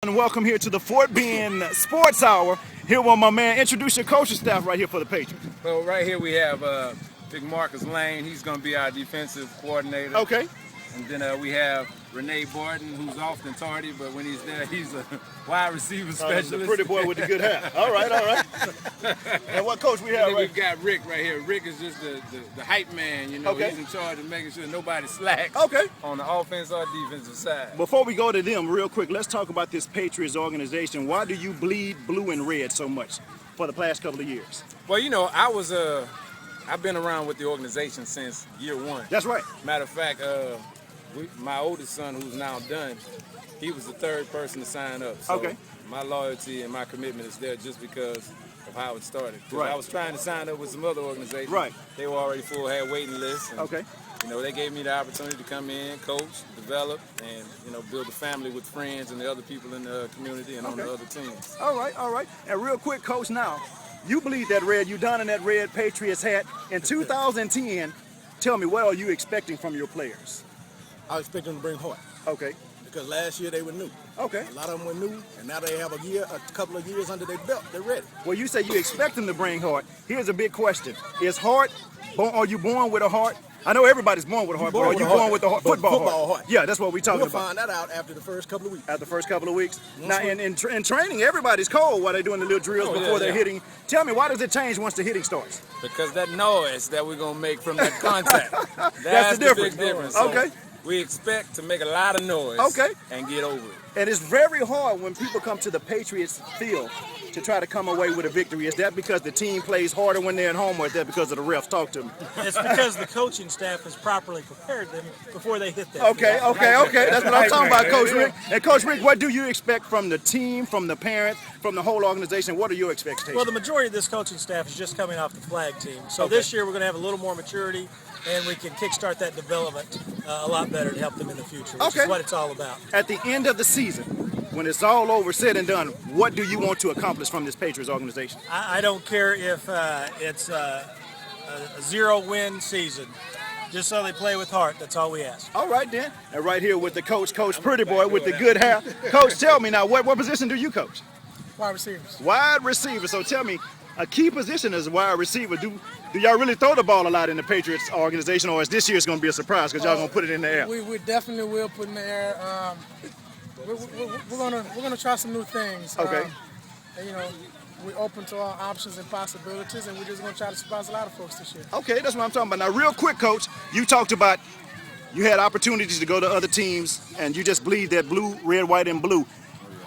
and welcome here to the Fort Bend Sports Hour. Here with my man. Introduce your coaching staff right here for the Patriots. Well, right here we have Big Marcus Lane. He's going to be our defensive coordinator. Okay. And then we have Renee Barton, who's often tardy, but when he's there, he's a wide receiver specialist. The pretty boy with the good hair. All right, all right. And what coach we have? We've got Rick right here. Rick is just the hype man. You know, okay. He's in charge of making sure nobody slacks. Okay. On the offense or defensive side. Before we go to them, real quick, let's talk about this Patriots organization. Why do you bleed blue and red so much for the past couple of years? Well, you know, I've been around with the organization since year one. That's right. Matter of fact, my oldest son, who's now done, he was the third person to sign up. So okay. My loyalty and my commitment is there just because of how it started. Right. I was trying to sign up with some other organizations. Right. They were already full, had waiting lists. And, okay. You know, they gave me the opportunity to come in, coach, develop, and, you know, build a family with friends and the other people in the community and on the other teams. All right, all right. And real quick, Coach, now, you bleed that red. You done in that red Patriots hat. In 2010, tell me, what are you expecting from your players? I expect them to bring heart. Okay. Because last year they were new. Okay. A lot of them were new, and now they have a couple of years under their belt. They're ready. Well, you say you expect them to bring heart. Here's a big question: is heart? Are you born with a heart? I know everybody's born with a heart, but are you born with a football heart? Yeah, that's what we're talking about. We'll find that out after the first couple of weeks. After the first couple of weeks. Now, in training, everybody's cold while they're doing the little drills before they're hitting. Tell me, why does it change once the hitting starts? Because that noise that we're going to make from that contact. That's the difference. Big difference. Okay. So we expect to make a lot of noise and get over it. And it's very hard when people come to the Patriots field to try to come away with a victory. Is that because the team plays harder when they're at home, or is that because of the refs? Talk to me. It's because the coaching staff has properly prepared them before they hit that. Okay. That's what I'm talking about, Coach Rick. And Coach Rick, what do you expect from the team, from the parents, from the whole organization? What are your expectations? Well, the majority of this coaching staff is just coming off the flag team. So this year we're going to have a little more maturity, and we can kickstart that development a lot better to help them in the future, which is what it's all about. At the end of the season, when it's all over, said and done, what do you want to accomplish from this Patriots organization? I don't care if it's a 0-win season. Just so they play with heart, that's all we ask. All right, then. And right here with the coach, Coach Pretty Boy with the good hair. Coach, tell me now, what position do you coach? Wide receivers. Wide receiver. So tell me, a key position as a wide receiver, do y'all really throw the ball a lot in the Patriots organization, or is this year's going to be a surprise because y'all going to put it in the air? We definitely will put in the air. We're gonna try some new things. Okay. And, you know, we're open to all options and possibilities, and we're just gonna try to surprise a lot of folks this year. Okay, that's what I'm talking about. Now, real quick, Coach, you talked about you had opportunities to go to other teams, and you just bleed that blue, red, white, and blue.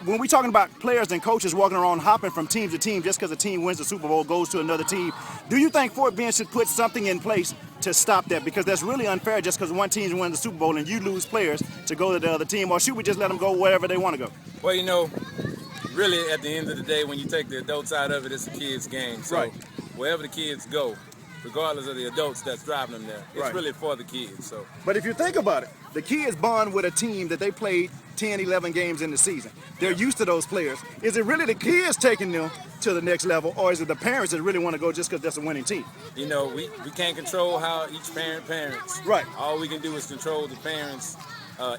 When we're talking about players and coaches walking around hopping from team to team just because a team wins the Super Bowl, goes to another team, do you think Fort Bend should put something in place to stop that? Because that's really unfair just because one team wins the Super Bowl and you lose players to go to the other team, or should we just let them go wherever they want to go? Well, you know, really at the end of the day, when you take the adults out of it, it's a kid's game. So wherever the kids go, regardless of the adults that's driving them there, it's really for the kids. So, but if you think about it, the kids bond with a team that they played 10, 11 games in the season. They're used to those players. Is it really the kids taking them to the next level, or is it the parents that really want to go just because that's a winning team? You know, we can't control how each parent parents. Right. All we can do is control the parents'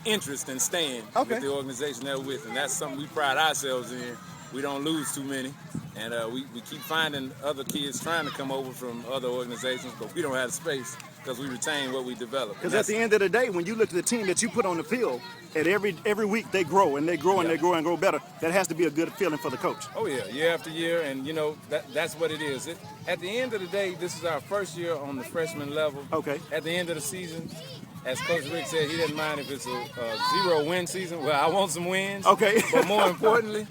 interest in staying with the organization they're with, and that's something we pride ourselves in. We don't lose too many, and we keep finding other kids trying to come over from other organizations, but we don't have the space because we retain what we develop. Because at the end of the day, when you look at the team that you put on the field, at every week they grow and they grow and they grow and grow better. That has to be a good feeling for the coach. Oh yeah, year after year, and you know that's what it is. At the end of the day, this is our first year on the freshman level. Okay. At the end of the season, as Coach Rick said, he doesn't mind if it's a 0-win season. Well, I want some wins. Okay. But more importantly,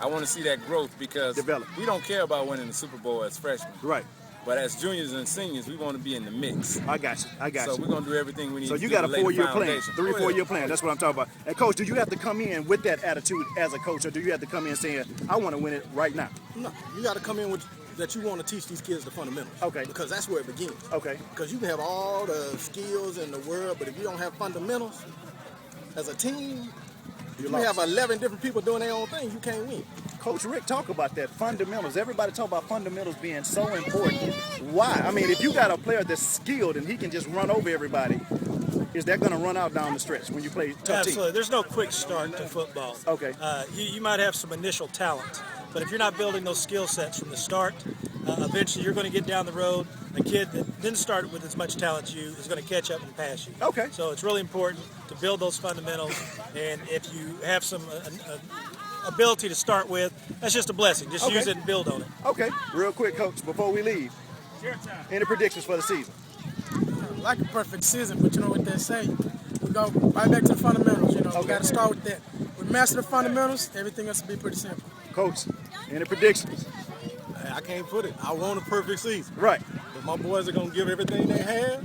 I want to see that growth because develop. We don't care about winning the Super Bowl as freshmen. Right. But as juniors and seniors, we want to be in the mix. I got you. So we're going to do everything we need to do. So you got a 4-year plan, 4-year plan. That's what I'm talking about. And Coach, do you have to come in with that attitude as a coach, or do you have to come in saying, I want to win it right now? No, you got to come in with that you want to teach these kids the fundamentals. Okay. Because that's where it begins. Okay. Because you can have all the skills in the world, but if you don't have fundamentals as a team, you have 11 different people doing their own thing, you can't win. Coach Rick, talk about that, fundamentals. Everybody talk about fundamentals being so important. Why? I mean, if you got a player that's skilled and he can just run over everybody, is that going to run out down the stretch when you play tough Absolutely. teams? There's no quick start to football. Okay. You might have some initial talent, but if you're not building those skill sets from the start, eventually you're going to get down the road. A kid that didn't start with as much talent as you is going to catch up and pass you. Okay. So it's really important to build those fundamentals, and if you have some ability to start with, that's just a blessing. Just use it and build on it. Okay. Real quick, Coach, before we leave, any predictions for the season? Like a perfect season, but you know what they say. We go right back to the fundamentals, you know. We got to start with that. We master the fundamentals, everything else will be pretty simple. Coach, any predictions? I can't put it. I want a perfect season. Right. But my boys are going to give everything they have,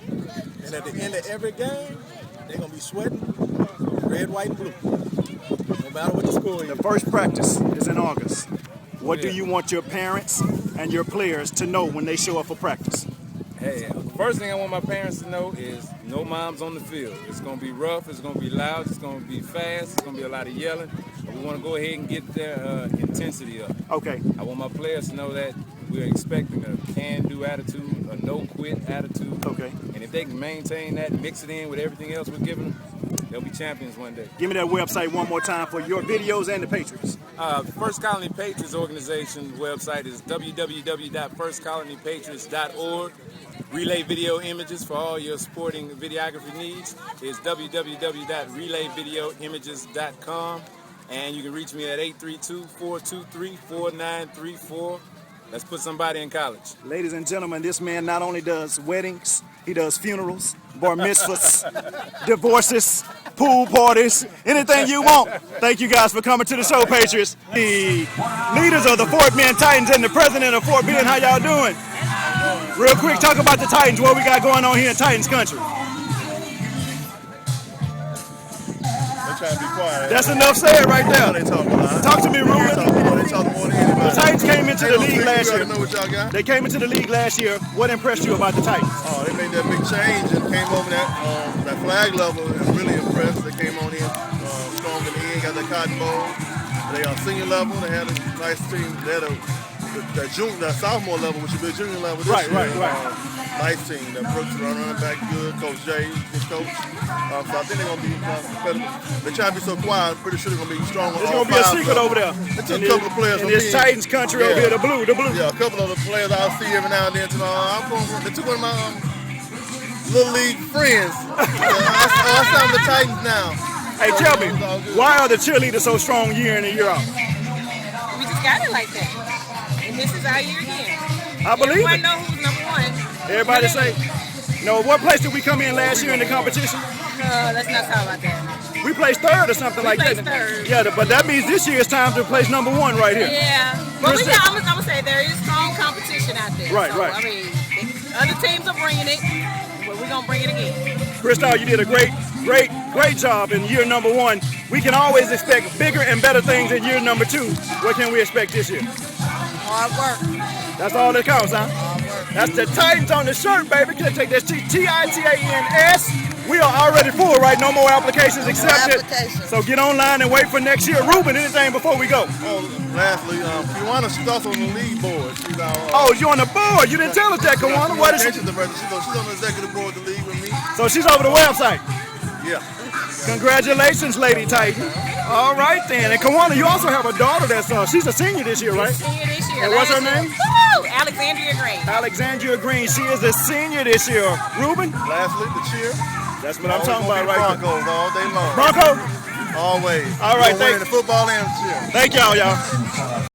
and at the end of every game, they're going to be sweating red, white, and blue. No matter what the score is. The first practice is in August. What do you want your parents and your players to know when they show up for practice? Hey, the first thing I want my parents to know is no moms on the field. It's going to be rough, it's going to be loud, it's going to be fast, it's going to be a lot of yelling. We want to go ahead and get their intensity up. Okay. I want my players to know that we're expecting a can-do attitude, a no-quit attitude. Okay. And if they can maintain that, mix it in with everything else we're giving them, they'll be champions one day. Give me that website one more time for your videos and the Patriots. First Colony Patriots organization website is www.firstcolonypatriots.org. Relay video images for all your sporting videography needs is www.relayvideoimages.com. And you can reach me at 832-423-4934. Let's put somebody in college. Ladies and gentlemen, this man not only does weddings, he does funerals, bar mitzvahs, divorces, pool parties, anything you want. Thank you guys for coming to the show, Patriots. The leaders of the Fort Bend Titans and the president of Fort Bend, how y'all doing? Real quick, talk about the Titans, what we got going on here in Titans country. Trying to be quiet. That's enough said right there. They talk a lot. Talk to me, Ruben. They talk more than anybody. The Titans came into the league last year. Know what y'all got? They came into the league last year. What impressed you about the Titans? Oh, they made that big change and came over that flag level and really impressed. They came on in strong in the end, got their cotton bowl. They are senior level. They had a nice team. They had the sophomore level, which would be a junior level this year. Right. Nice team. The approach running back good. Coach Jay, good coach. So I think they're going to be competitive. They try to be so quiet. I'm pretty sure they're going to be strong on There's all going to be a five secret over there. They took a couple of players in from this me. Titans country over here, the blue. Yeah, a couple of the players I'll see every now and then. They took one of my little league friends. I sound the Titans now. Hey, tell me, why are the cheerleaders so strong year in and year out? We just got it like that. And this is our year again. I believe Everyone it. know who's number one. Everybody say, no, what place did we come in last year in the competition? No, let's not talk about that. We placed third or something like that. Third. Yeah, but that means this year it's time to place number one right here. Yeah. But I'm going to say there is strong competition out there. Right, so, right. I mean, other teams are bringing it, but we're going to bring it again. Crystal, you did a great job in year number one. We can always expect bigger and better things in year number two. What can we expect this year? Hard work. That's all that counts, huh? That's the Titans on the shirt, baby. Can I take this TITANS? We are already full, right? No more applications accepted. So get online and wait for next year. Ruben, anything before we go? Oh, lastly, Kiwana, she's also on the league board. She's oh, you're on the board. You didn't tell us that, Kiwana. What is she? She's on the executive board of the league with me. So she's over the website. Yeah. Congratulations, Lady Titan. All right, then. And Kiwana, you also have a daughter that's she's a senior this year, right? Senior this year. And what's her name? Woo! Alexandria Green. Alexandria Green. She is a senior this year. Ruben? Lastly, the cheer. That's what I'm talking about right Broncos there. all day long. Bronco? Always. All right, thank you. The football and the cheer. Thank y'all.